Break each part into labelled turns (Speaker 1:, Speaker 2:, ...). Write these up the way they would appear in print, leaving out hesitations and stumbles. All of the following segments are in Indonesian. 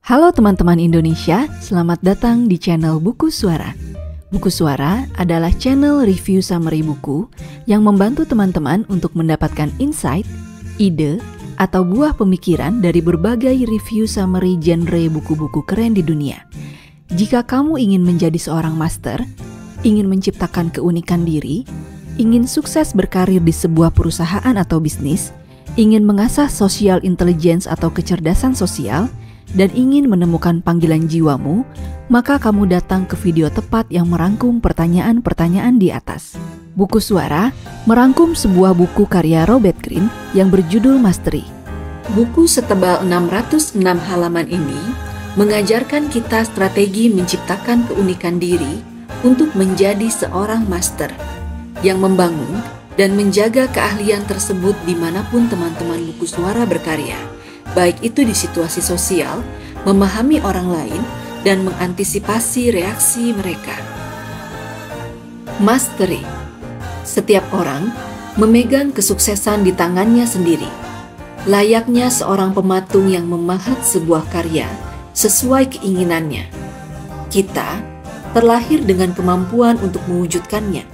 Speaker 1: Halo teman-teman Indonesia, selamat datang di channel Buku Suara. Buku Suara adalah channel review summary buku yang membantu teman-teman untuk mendapatkan insight, ide, atau buah pemikiran dari berbagai review summary genre buku-buku keren di dunia. Jika kamu ingin menjadi seorang master, ingin menciptakan keunikan diri, ingin sukses berkarir di sebuah perusahaan atau bisnis, ingin mengasah social intelligence atau kecerdasan sosial, dan ingin menemukan panggilan jiwamu, maka kamu datang ke video tepat yang merangkum pertanyaan-pertanyaan di atas. Buku Suara merangkum sebuah buku karya Robert Greene yang berjudul Mastery. Buku setebal 606 halaman ini mengajarkan kita strategi menciptakan keunikan diri untuk menjadi seorang master yang membangun dan menjaga keahlian tersebut dimanapun teman-teman Buku Suara berkarya. Baik itu di situasi sosial, memahami orang lain, dan mengantisipasi reaksi mereka. Mastery. Setiap orang memegang kesuksesan di tangannya sendiri. Layaknya seorang pematung yang memahat sebuah karya sesuai keinginannya. Kita terlahir dengan kemampuan untuk mewujudkannya.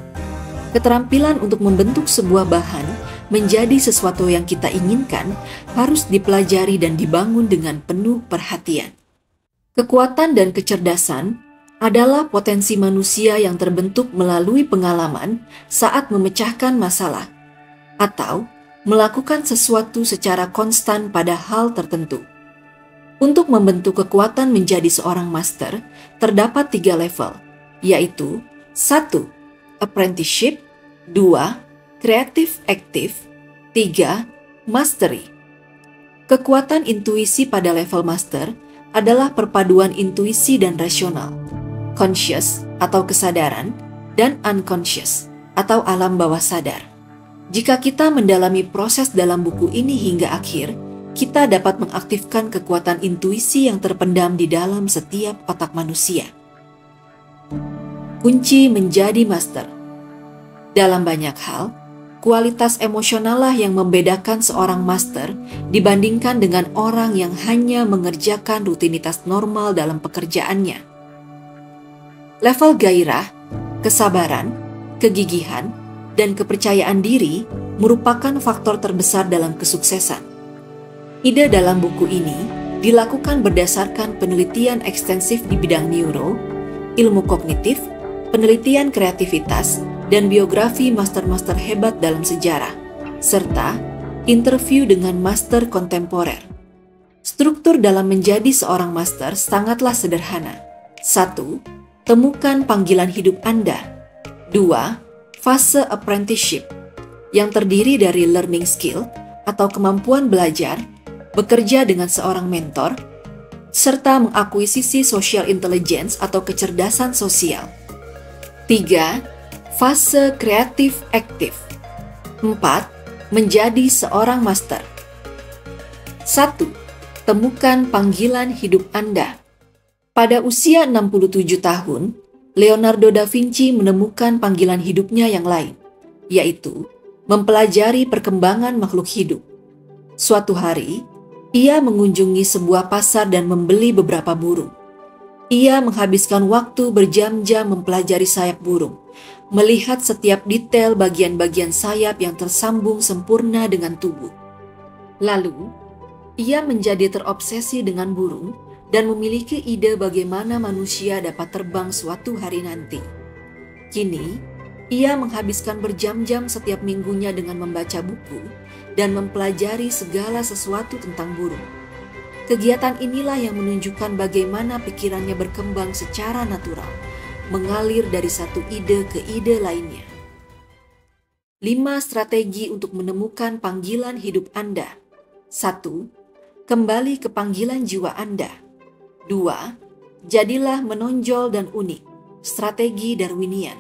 Speaker 1: Keterampilan untuk membentuk sebuah bahan menjadi sesuatu yang kita inginkan harus dipelajari dan dibangun dengan penuh perhatian. Kekuatan dan kecerdasan adalah potensi manusia yang terbentuk melalui pengalaman saat memecahkan masalah atau melakukan sesuatu secara konstan pada hal tertentu. Untuk membentuk kekuatan menjadi seorang master, terdapat 3 level, yaitu 1. Apprenticeship, 2. Kreatif aktif, 3. Mastery. Kekuatan intuisi pada level master adalah perpaduan intuisi dan rasional, conscious atau kesadaran, dan unconscious atau alam bawah sadar. Jika kita mendalami proses dalam buku ini hingga akhir, kita dapat mengaktifkan kekuatan intuisi yang terpendam di dalam setiap otak manusia. Kunci menjadi master. Dalam banyak hal, kualitas emosional lah yang membedakan seorang master dibandingkan dengan orang yang hanya mengerjakan rutinitas normal dalam pekerjaannya. Level gairah, kesabaran, kegigihan, dan kepercayaan diri merupakan faktor terbesar dalam kesuksesan. Ide dalam buku ini dilakukan berdasarkan penelitian ekstensif di bidang neuro, ilmu kognitif, penelitian kreativitas, dan biografi master-master hebat dalam sejarah, serta interview dengan master kontemporer. Struktur dalam menjadi seorang master sangatlah sederhana. 1. Temukan panggilan hidup Anda. 2. Fase apprenticeship, yang terdiri dari learning skill atau kemampuan belajar, bekerja dengan seorang mentor, serta mengakuisisi social intelligence atau kecerdasan sosial. 3. Fase kreatif aktif. 4. Menjadi seorang master. 1. Temukan panggilan hidup Anda. Pada usia 67 tahun, Leonardo da Vinci menemukan panggilan hidupnya yang lain, yaitu mempelajari perkembangan makhluk hidup. Suatu hari, ia mengunjungi sebuah pasar dan membeli beberapa burung. Ia menghabiskan waktu berjam-jam mempelajari sayap burung, melihat setiap detail bagian-bagian sayap yang tersambung sempurna dengan tubuh. Lalu, ia menjadi terobsesi dengan burung dan memiliki ide bagaimana manusia dapat terbang suatu hari nanti. Kini, ia menghabiskan berjam-jam setiap minggunya dengan membaca buku dan mempelajari segala sesuatu tentang burung. Kegiatan inilah yang menunjukkan bagaimana pikirannya berkembang secara natural, mengalir dari satu ide ke ide lainnya. 5 strategi untuk menemukan panggilan hidup Anda. 1. Kembali ke panggilan jiwa Anda. 2. Jadilah menonjol dan unik, strategi Darwinian.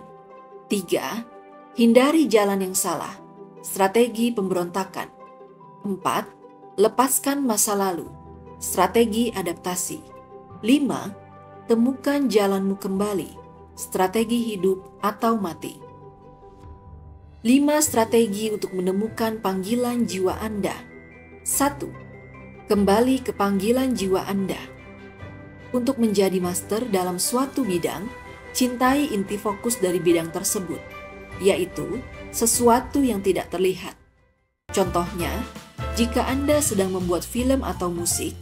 Speaker 1: 3. Hindari jalan yang salah, strategi pemberontakan. 4. Lepaskan masa lalu, strategi adaptasi. 5. Temukan jalanmu kembali, strategi hidup atau mati. 5 strategi untuk menemukan panggilan jiwa Anda. 1. Kembali ke panggilan jiwa Anda. Untuk menjadi master dalam suatu bidang, cintai inti fokus dari bidang tersebut, yaitu sesuatu yang tidak terlihat. Contohnya, jika Anda sedang membuat film atau musik,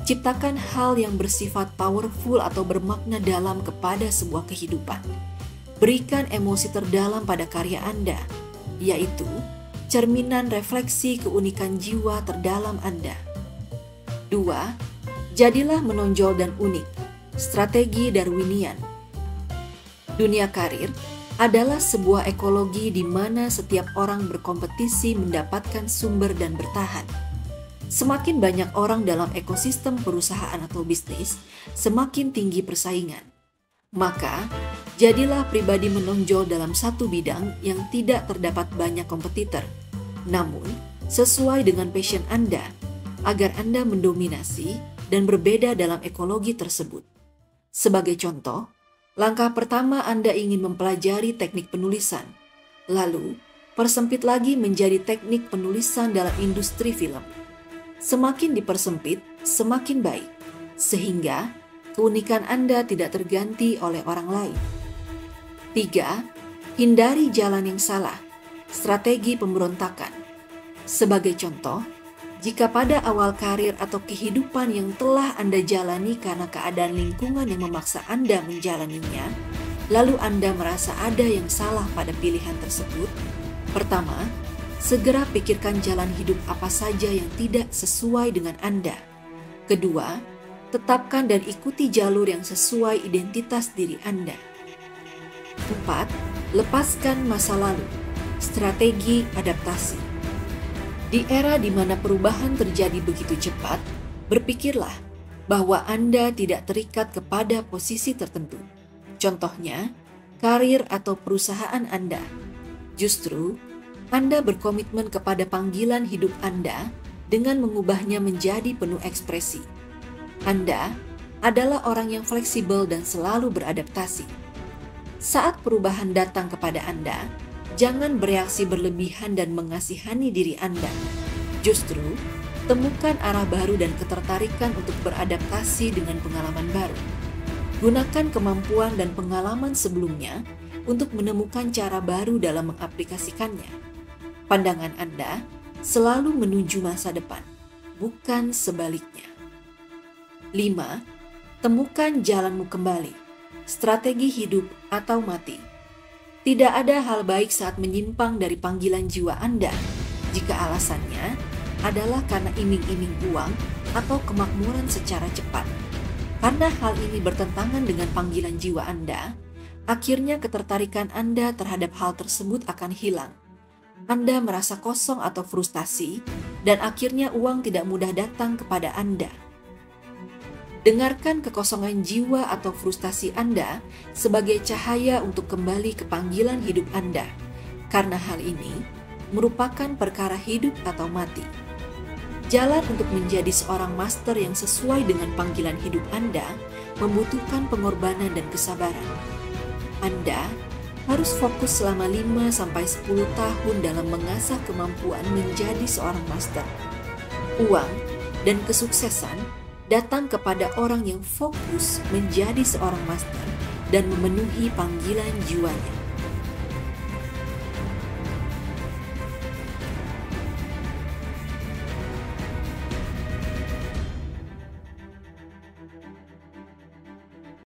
Speaker 1: ciptakan hal yang bersifat powerful atau bermakna dalam kepada sebuah kehidupan. Berikan emosi terdalam pada karya Anda, yaitu cerminan refleksi keunikan jiwa terdalam Anda. 2. Jadilah menonjol dan unik. Strategi Darwinian. Dunia karir adalah sebuah ekologi di mana setiap orang berkompetisi mendapatkan sumber dan bertahan. Semakin banyak orang dalam ekosistem perusahaan atau bisnis, semakin tinggi persaingan. Maka, jadilah pribadi menonjol dalam satu bidang yang tidak terdapat banyak kompetitor, namun sesuai dengan passion Anda, agar Anda mendominasi dan berbeda dalam ekologi tersebut. Sebagai contoh, langkah pertama Anda ingin mempelajari teknik penulisan, lalu persempit lagi menjadi teknik penulisan dalam industri film. Semakin dipersempit, semakin baik, sehingga keunikan Anda tidak terganti oleh orang lain. 3. Hindari jalan yang salah. Strategi pemberontakan. Sebagai contoh, jika pada awal karir atau kehidupan yang telah Anda jalani karena keadaan lingkungan yang memaksa Anda menjalaninya, lalu Anda merasa ada yang salah pada pilihan tersebut, pertama, segera pikirkan jalan hidup apa saja yang tidak sesuai dengan Anda. Kedua, tetapkan dan ikuti jalur yang sesuai identitas diri Anda. 4. Lepaskan masa lalu. Strategi adaptasi. Di era di mana perubahan terjadi begitu cepat, berpikirlah bahwa Anda tidak terikat kepada posisi tertentu. Contohnya, karir atau perusahaan Anda. Justru, Anda berkomitmen kepada panggilan hidup Anda dengan mengubahnya menjadi penuh ekspresi. Anda adalah orang yang fleksibel dan selalu beradaptasi. Saat perubahan datang kepada Anda, jangan bereaksi berlebihan dan mengasihani diri Anda. Justru, temukan arah baru dan ketertarikan untuk beradaptasi dengan pengalaman baru. Gunakan kemampuan dan pengalaman sebelumnya untuk menemukan cara baru dalam mengaplikasikannya. Pandangan Anda selalu menuju masa depan, bukan sebaliknya. 5. Temukan jalanmu kembali. Strategi hidup atau mati. Tidak ada hal baik saat menyimpang dari panggilan jiwa Anda jika alasannya adalah karena iming-iming uang atau kemakmuran secara cepat. Karena hal ini bertentangan dengan panggilan jiwa Anda, akhirnya ketertarikan Anda terhadap hal tersebut akan hilang. Anda merasa kosong atau frustasi, dan akhirnya uang tidak mudah datang kepada Anda. Dengarkan kekosongan jiwa atau frustasi Anda sebagai cahaya untuk kembali ke panggilan hidup Anda, karena hal ini merupakan perkara hidup atau mati. Jalan untuk menjadi seorang master yang sesuai dengan panggilan hidup Anda membutuhkan pengorbanan dan kesabaran. Anda harus fokus selama 5-10 tahun dalam mengasah kemampuan menjadi seorang master. Uang dan kesuksesan datang kepada orang yang fokus menjadi seorang master dan memenuhi panggilan jiwanya.